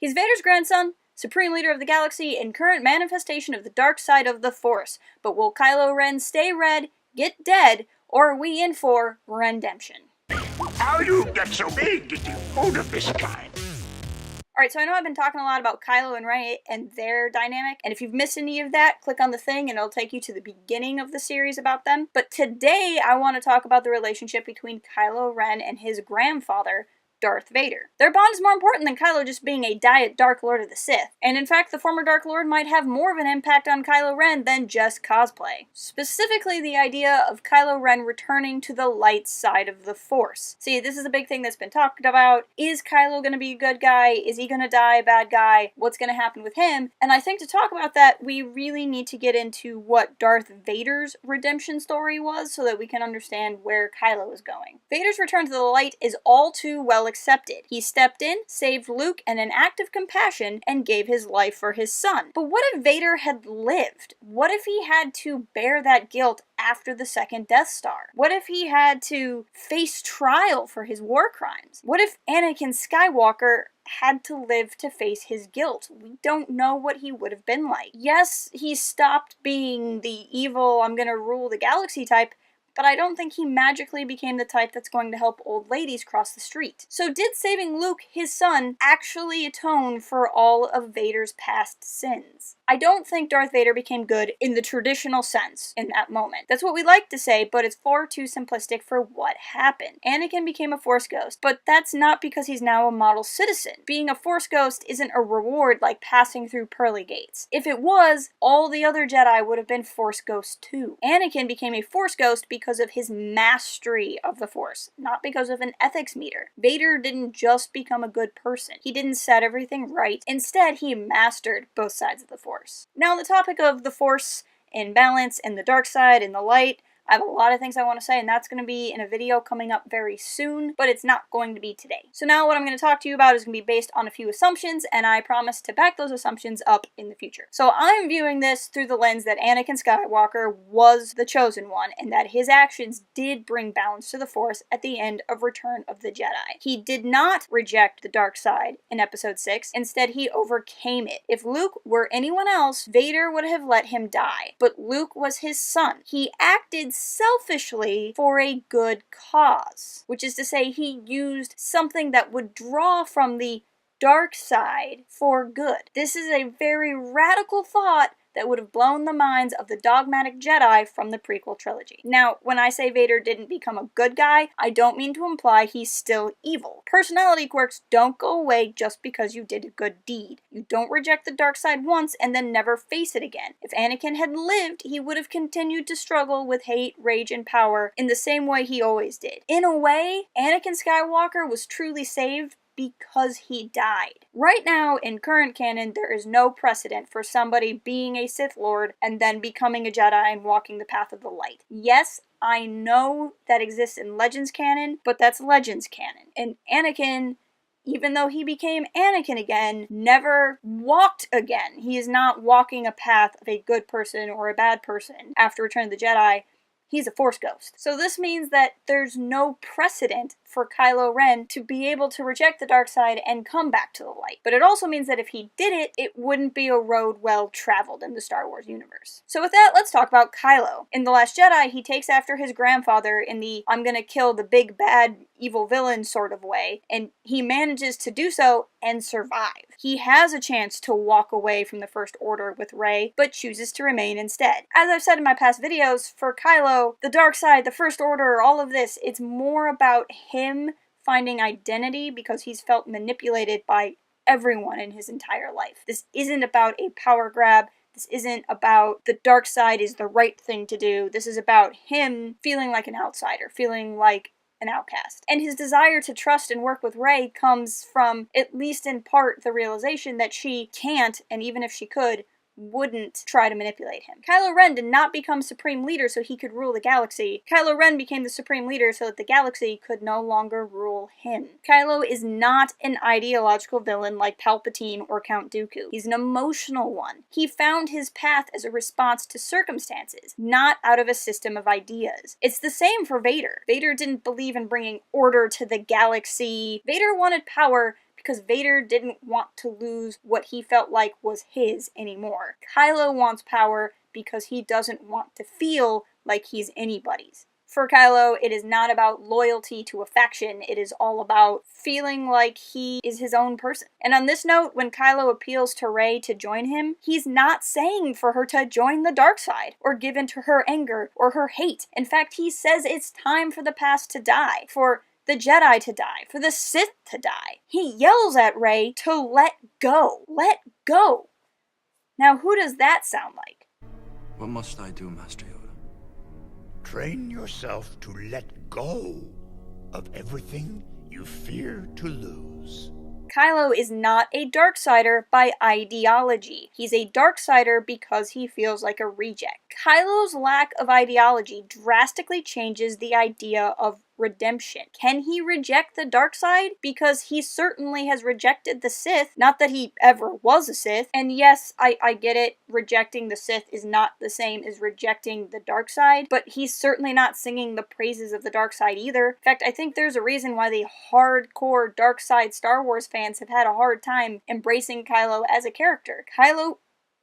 He's Vader's grandson, Supreme Leader of the Galaxy, and current manifestation of the dark side of the Force. But will Kylo Ren stay red, get dead, or are we in for redemption? How you get so big getting food of this kind? Alright, so I know I've been talking a lot about Kylo and Rey and their dynamic, and if you've missed any of that, click on the thing and it'll take you to the beginning of the series about them. But today, I want to talk about the relationship between Kylo Ren and his grandfather, Darth Vader. Their bond is more important than Kylo just being a diet Dark Lord of the Sith, and in fact, the former Dark Lord might have more of an impact on Kylo Ren than just cosplay. Specifically, the idea of Kylo Ren returning to the light side of the Force. See, this is a big thing that's been talked about. Is Kylo gonna be a good guy? Is he gonna die a bad guy? What's gonna happen with him? And I think to talk about that, we really need to get into what Darth Vader's redemption story was so that we can understand where Kylo is going. Vader's return to the light is all too well accepted. He stepped in, saved Luke in an act of compassion, and gave his life for his son. But what if Vader had lived? What if he had to bear that guilt after the second Death Star? What if he had to face trial for his war crimes? What if Anakin Skywalker had to live to face his guilt? We don't know what he would have been like. Yes, he stopped being the evil, I'm gonna rule the galaxy type, but I don't think he magically became the type that's going to help old ladies cross the street. So did saving Luke, his son, actually atone for all of Vader's past sins? I don't think Darth Vader became good in the traditional sense in that moment. That's what we like to say, but it's far too simplistic for what happened. Anakin became a Force ghost, but that's not because he's now a model citizen. Being a Force ghost isn't a reward like passing through pearly gates. If it was, all the other Jedi would have been Force ghosts too. Anakin became a Force ghost because of his mastery of the Force, not because of an ethics meter. Vader didn't just become a good person. He didn't set everything right. Instead, he mastered both sides of the Force. Now, on the topic of the Force and balance and the dark side and the light, I have a lot of things I want to say, and that's going to be in a video coming up very soon, but it's not going to be today. So now what I'm going to talk to you about is going to be based on a few assumptions, and I promise to back those assumptions up in the future. So I'm viewing this through the lens that Anakin Skywalker was the chosen one, and that his actions did bring balance to the Force at the end of Return of the Jedi. He did not reject the dark side in Episode 6, instead he overcame it. If Luke were anyone else, Vader would have let him die, but Luke was his son. He acted selfishly for a good cause, which is to say he used something that would draw from the dark side for good. This is a very radical thought that would have blown the minds of the dogmatic Jedi from the prequel trilogy. Now, when I say Vader didn't become a good guy, I don't mean to imply he's still evil. Personality quirks don't go away just because you did a good deed. You don't reject the dark side once and then never face it again. If Anakin had lived, he would have continued to struggle with hate, rage, and power in the same way he always did. In a way, Anakin Skywalker was truly saved because he died. Right now, in current canon, there is no precedent for somebody being a Sith Lord and then becoming a Jedi and walking the path of the light. Yes, I know that exists in Legends canon, but that's Legends canon. And Anakin, even though he became Anakin again, never walked again. He is not walking a path of a good person or a bad person after Return of the Jedi. He's a Force ghost. So this means that there's no precedent for Kylo Ren to be able to reject the dark side and come back to the light. But it also means that if he did it, it wouldn't be a road well traveled in the Star Wars universe. So with that, let's talk about Kylo. In The Last Jedi, he takes after his grandfather in the I'm gonna kill the big bad evil villain sort of way, and he manages to do so and survive. He has a chance to walk away from the First Order with Rey, but chooses to remain instead. As I've said in my past videos, for Kylo, the dark side, the First Order, all of this, it's more about him finding identity because he's felt manipulated by everyone in his entire life. This isn't about a power grab. This isn't about the dark side is the right thing to do. This is about him feeling like an outsider, feeling like an outcast. And his desire to trust and work with Rey comes from, at least in part, the realization that she can't, and even if she could, wouldn't try to manipulate him. Kylo Ren did not become Supreme Leader so he could rule the galaxy. Kylo Ren became the Supreme Leader so that the galaxy could no longer rule him. Kylo is not an ideological villain like Palpatine or Count Dooku. He's an emotional one. He found his path as a response to circumstances, not out of a system of ideas. It's the same for Vader. Vader didn't believe in bringing order to the galaxy. Vader wanted power because Vader didn't want to lose what he felt like was his anymore. Kylo wants power because he doesn't want to feel like he's anybody's. For Kylo, it is not about loyalty to a faction, it is all about feeling like he is his own person. And on this note, when Kylo appeals to Rey to join him, he's not saying for her to join the dark side, or give in to her anger, or her hate. In fact, he says it's time for the past to die, for the Jedi to die, for the Sith to die. He yells at Rey to let go. Let go. Now, who does that sound like? What must I do, Master Yoda? Train yourself to let go of everything you fear to lose. Kylo is not a Darksider by ideology. He's a Darksider because he feels like a reject. Kylo's lack of ideology drastically changes the idea of redemption. Can he reject the dark side? Because he certainly has rejected the Sith. Not that he ever was a Sith. And yes, I get it. Rejecting the Sith is not the same as rejecting the dark side. But he's certainly not singing the praises of the dark side either. In fact, I think there's a reason why the hardcore dark side Star Wars fans have had a hard time embracing Kylo as a character. Kylo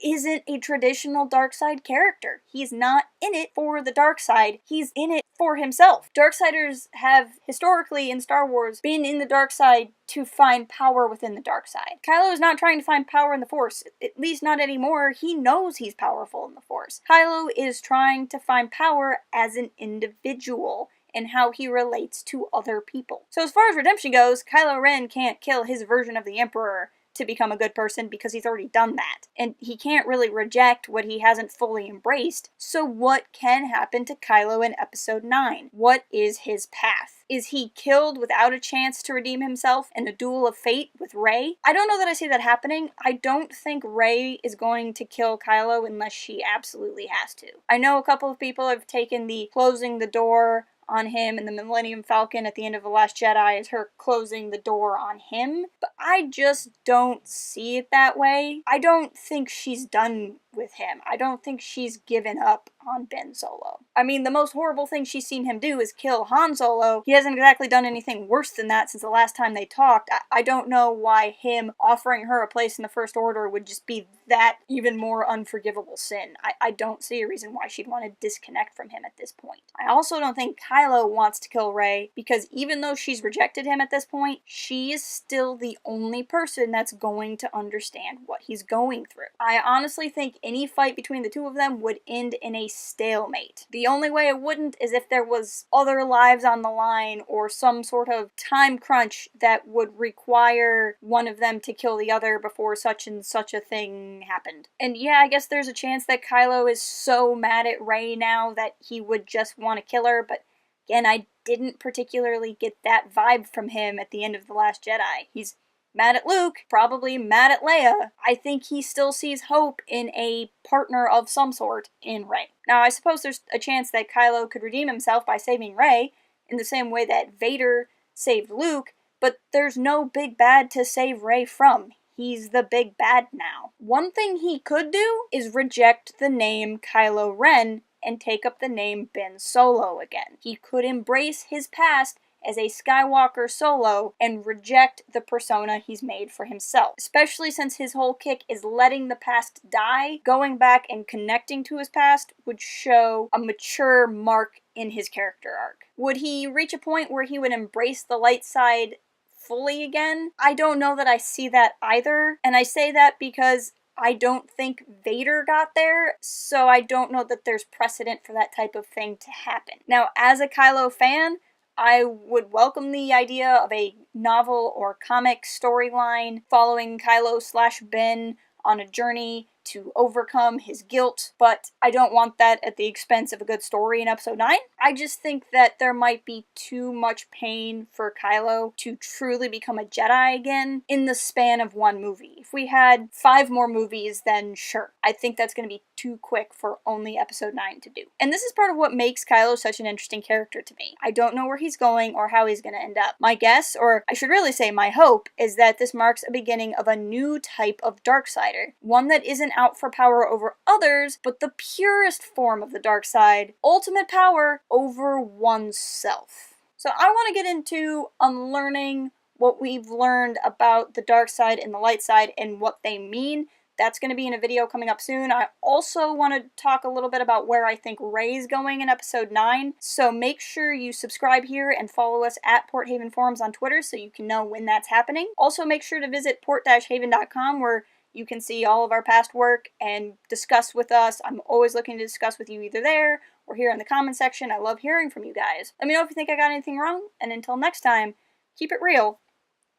isn't a traditional dark side character. He's not in it for the dark side. He's in it for himself. Darksiders have historically in Star Wars been in the dark side to find power within the dark side. Kylo is not trying to find power in the Force, at least not anymore. He knows he's powerful in the Force. Kylo is trying to find power as an individual and how he relates to other people. So as far as redemption goes, Kylo Ren can't kill his version of the Emperor to become a good person because he's already done that. And he can't really reject what he hasn't fully embraced. So what can happen to Kylo in Episode 9? What is his path? Is he killed without a chance to redeem himself in a duel of fate with Rey? I don't know that I see that happening. I don't think Rey is going to kill Kylo unless she absolutely has to. I know a couple of people have taken the closing the door on him and the Millennium Falcon at the end of The Last Jedi as her closing the door on him, but I just don't see it that way. I don't think she's done with him. I don't think she's given up on Ben Solo. I mean, the most horrible thing she's seen him do is kill Han Solo. He hasn't exactly done anything worse than that since the last time they talked. I don't know why him offering her a place in the First Order would just be that even more unforgivable sin. I don't see a reason why she'd want to disconnect from him at this point. I also don't think Kylo wants to kill Rey, because even though she's rejected him at this point, she is still the only person that's going to understand what he's going through. I honestly think any fight between the two of them would end in a stalemate. The only way it wouldn't is if there was other lives on the line or some sort of time crunch that would require one of them to kill the other before such and such a thing happened. And yeah, I guess there's a chance that Kylo is so mad at Rey now that he would just want to kill her, but again, I didn't particularly get that vibe from him at the end of The Last Jedi. He's mad at Luke, probably mad at Leia. I think he still sees hope in a partner of some sort in Rey. Now, I suppose there's a chance that Kylo could redeem himself by saving Rey, in the same way that Vader saved Luke, but there's no big bad to save Rey from. He's the big bad now. One thing he could do is reject the name Kylo Ren and take up the name Ben Solo again. He could embrace his past as a Skywalker Solo and reject the persona he's made for himself. Especially since his whole kick is letting the past die, going back and connecting to his past would show a mature mark in his character arc. Would he reach a point where he would embrace the light side fully again? I don't know that I see that either, and I say that because I don't think Vader got there, so I don't know that there's precedent for that type of thing to happen. Now, as a Kylo fan, I would welcome the idea of a novel or comic storyline following Kylo/Ben on a journey to overcome his guilt, but I don't want that at the expense of a good story in Episode 9. I just think that there might be too much pain for Kylo to truly become a Jedi again in the span of one movie. If we had 5 more movies, then sure. I think that's going to be too quick for only Episode 9 to do. And this is part of what makes Kylo such an interesting character to me. I don't know where he's going or how he's going to end up. My guess, or I should really say my hope, is that this marks a beginning of a new type of Darksider. One that isn't out for power over others, but the purest form of the dark side, ultimate power over oneself. So I want to get into unlearning what we've learned about the dark side and the light side and what they mean. That's going to be in a video coming up soon. I also want to talk a little bit about where I think Rey's going in episode 9. So make sure you subscribe here and follow us at Port Haven Forums on Twitter so you can know when that's happening. Also make sure to visit port-haven.com where you can see all of our past work and discuss with us. I'm always looking to discuss with you either there or here in the comment section. I love hearing from you guys. Let me know if you think I got anything wrong. And until next time, keep it real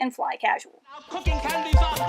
and fly casual. Now cooking candies on.